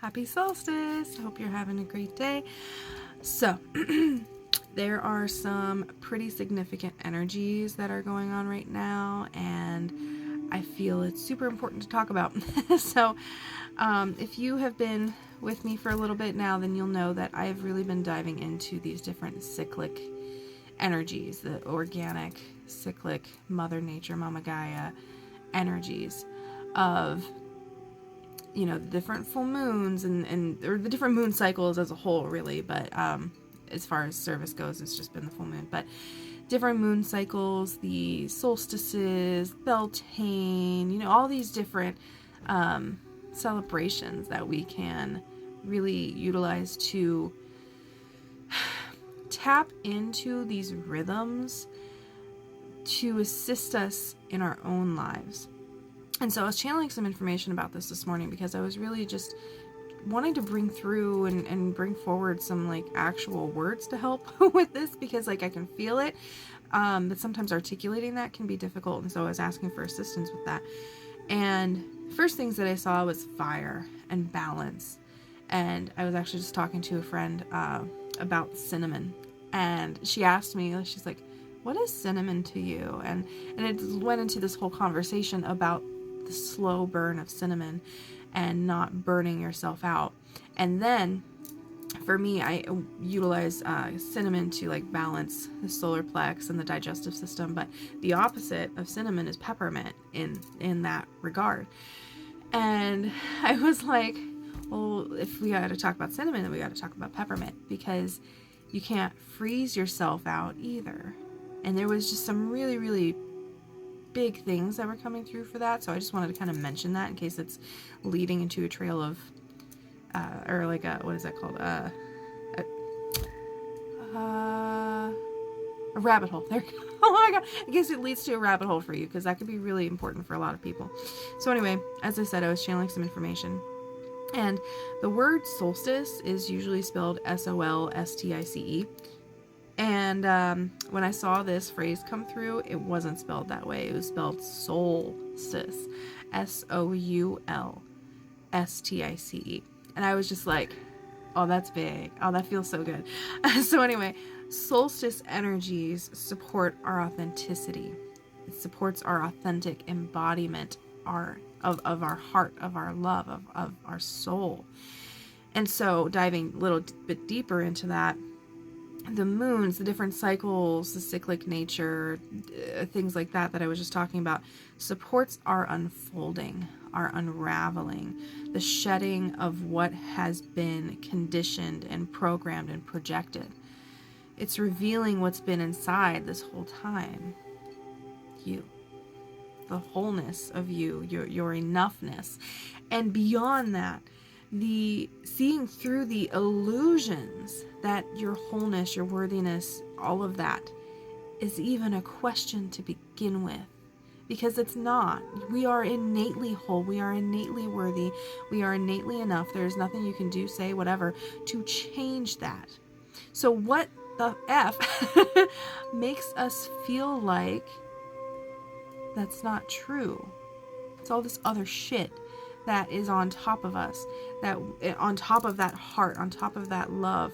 Happy solstice! I hope you're having a great day. So, there are some pretty significant energies that are going on right now, and I feel it's super important to talk about. So, if you have been with me for a little bit now, then you'll know that I've really been diving into these different cyclic energies, the organic, cyclic, Mother Nature, Mama Gaia energies of, you know, the different full moons and or the different moon cycles as a whole, really. But as far as service goes, it's just been the full moon. But different moon cycles, the solstices, Beltane, you know, all these different celebrations that we can really utilize to tap into these rhythms to assist us in our own lives. And so I was channeling some information about this morning because I was really just wanting to bring through and bring forward some like actual words to help with this, because like I can feel it, but sometimes articulating that can be difficult. And so I was asking for assistance with that. And first things that I saw was fire and balance. And I was actually just talking to a friend about cinnamon, and she asked me, she's like, what is cinnamon to you? And it went into this whole conversation about the slow burn of cinnamon and not burning yourself out. And then for me, I utilize cinnamon to like balance the solar plex and the digestive system, but the opposite of cinnamon is peppermint in that regard. And I was like, well, if we got to talk about cinnamon, then we got to talk about peppermint, because you can't freeze yourself out either. And there was just some really, really big things that were coming through for that. So I just wanted to kind of mention that in case it's leading into a trail of, or like a, what is that called? A rabbit hole. There. Oh my God. I guess it leads to a rabbit hole for you, because that could be really important for a lot of people. So anyway, as I said, I was channeling some information. And the word solstice is usually spelled Solstice. And when I saw this phrase come through, it wasn't spelled that way. It was spelled solstice. Soulstice. And I was just like, oh, that's big. Oh, that feels so good. So anyway, solstice energies support our authenticity. It supports our authentic embodiment of our heart, of our love, of our soul. And so diving a little bit deeper into that, the moons, the different cycles, the cyclic nature, things like that I was just talking about, supports our unfolding, our unraveling, the shedding of what has been conditioned and programmed and projected. It's revealing what's been inside this whole time. You. The wholeness of you, your enoughness. And beyond that, the seeing through the illusions that your wholeness, your worthiness, all of that is even a question to begin with. Because it's not. We are innately whole. We are innately worthy. We are innately enough. There's nothing you can do, say, whatever, to change that. So what the F makes us feel like that's not true? It's all this other shit that is on top of us, that on top of that heart, on top of that love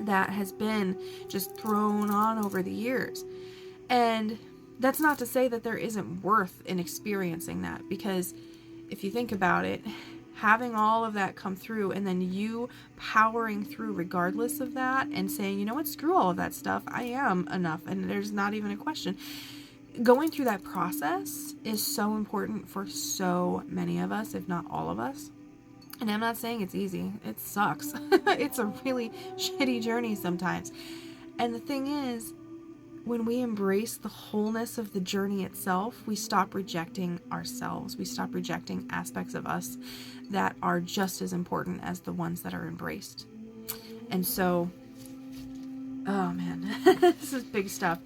that has been just thrown on over the years. And that's not to say that there isn't worth in experiencing that, because if you think about it, having all of that come through and then you powering through regardless of that and saying, you know what, screw all of that stuff, I am enough, and there's not even a question. Going through that process is so important for so many of us, if not all of us. And I'm not saying it's easy. It sucks. It's a really shitty journey sometimes. And the thing is, when we embrace the wholeness of the journey itself, we stop rejecting ourselves. We stop rejecting aspects of us that are just as important as the ones that are embraced. And so, oh man, this is big stuff.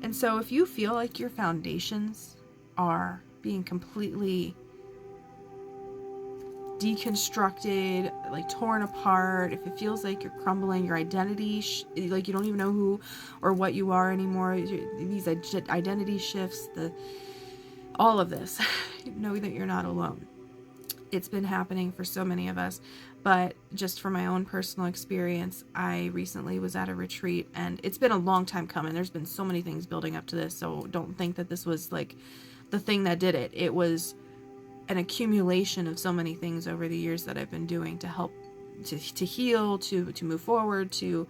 And so if you feel like your foundations are being completely deconstructed, like torn apart, if it feels like you're crumbling, your identity, like you don't even know who or what you are anymore, these identity shifts, all of this, know that you're not alone. It's been happening for so many of us, but just from my own personal experience, I recently was at a retreat, and it's been a long time coming. There's been so many things building up to this, so don't think that this was like the thing that did it. It was an accumulation of so many things over the years that I've been doing to help to heal, to move forward, to,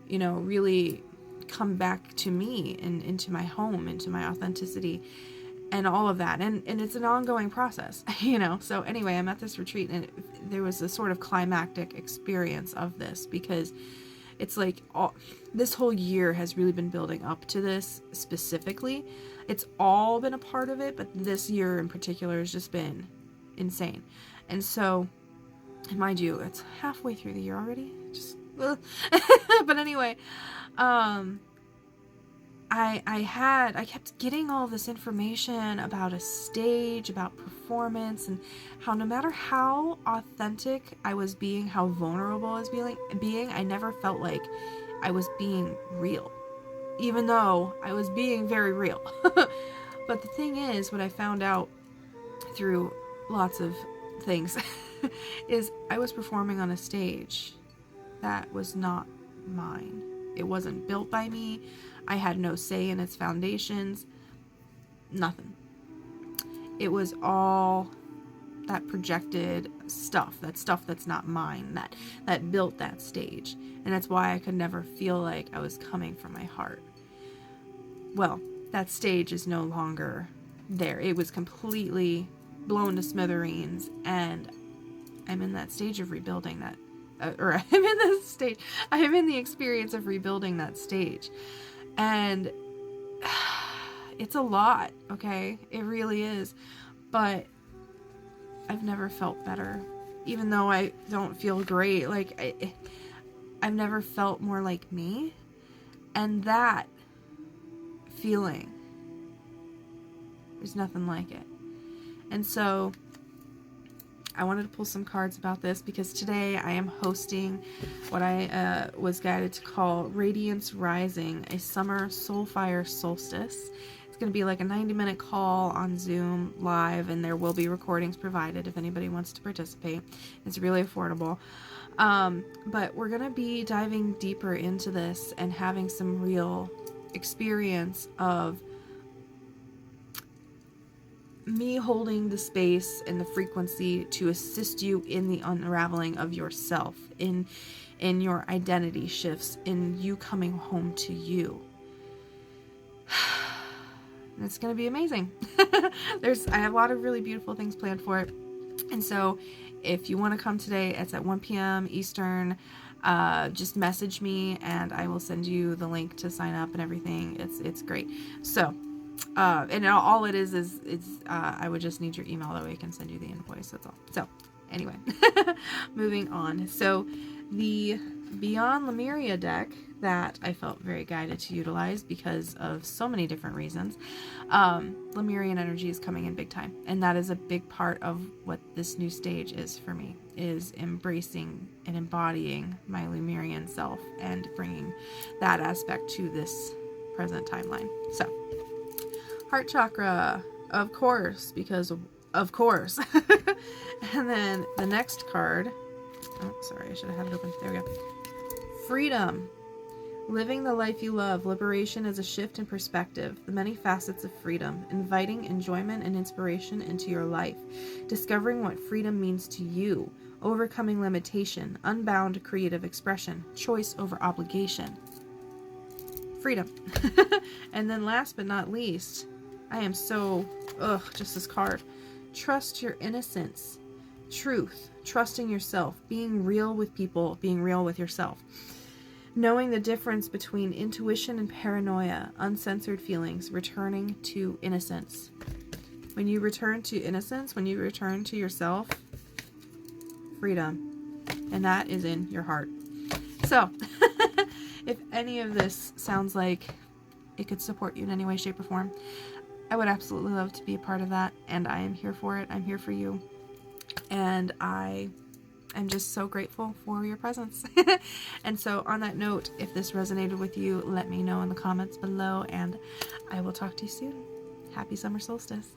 you know, really come back to me and into my home, into my authenticity, and all of that. And it's an ongoing process, you know. So anyway, I'm at this retreat, and there was a sort of climactic experience of this, because it's like this whole year has really been building up to this specifically. It's all been a part of it, but this year in particular has just been insane. And so, mind you, it's halfway through the year already. Just, but anyway, I kept getting all this information about a stage, about performance, and how no matter how authentic I was being, how vulnerable I was being, I never felt like I was being real, even though I was being very real. But the thing is, what I found out through lots of things is I was performing on a stage that was not mine. It wasn't built by me. I had no say in its foundations. Nothing. It was all that projected stuff. That stuff that's not mine. That built that stage. And that's why I could never feel like I was coming from my heart. Well, that stage is no longer there. It was completely blown to smithereens, and I'm in that stage of rebuilding that. I'm in the experience of rebuilding that stage. And it's a lot, okay? It really is. But I've never felt better. Even though I don't feel great, like I've never felt more like me. And that feeling, there's nothing like it. And so I wanted to pull some cards about this, because today I am hosting what I was guided to call Radiance Rising, a summer Soulfire Solstice. It's going to be like a 90-minute call on Zoom live, and there will be recordings provided if anybody wants to participate. It's really affordable. But we're going to be diving deeper into this and having some real experience of me holding the space and the frequency to assist you in the unraveling of yourself, in your identity shifts, in you coming home to you. And it's going to be amazing. I have a lot of really beautiful things planned for it. And so if you want to come today, it's at 1 p.m. Eastern. Just message me and I will send you the link to sign up and everything. It's great. So, and all it is I would just need your email, that way I can send you the invoice. That's all. So anyway, moving on. So the Beyond Lemuria deck that I felt very guided to utilize because of so many different reasons. Lemurian energy is coming in big time, and that is a big part of what this new stage is for me, is embracing and embodying my Lemurian self and bringing that aspect to this present timeline. So, heart chakra, of course, because of course. And then the next card, oh, sorry, I should have had it open. There we go. Freedom. Living the life you love. Liberation is a shift in perspective. The many facets of freedom. Inviting enjoyment and inspiration into your life. Discovering what freedom means to you. Overcoming limitation. Unbound creative expression. Choice over obligation. Freedom. And then last but not least, I am so, just this card. Trust your innocence. Truth. Trusting yourself. Being real with people. Being real with yourself. Knowing the difference between intuition and paranoia, uncensored feelings, returning to innocence. When you return to innocence, when you return to yourself, freedom. And that is in your heart. So, if any of this sounds like it could support you in any way, shape, or form, I would absolutely love to be a part of that. And I am here for it. I'm here for you. And I'm just so grateful for your presence. And so on that note, if this resonated with you, let me know in the comments below, and I will talk to you soon. Happy summer solstice.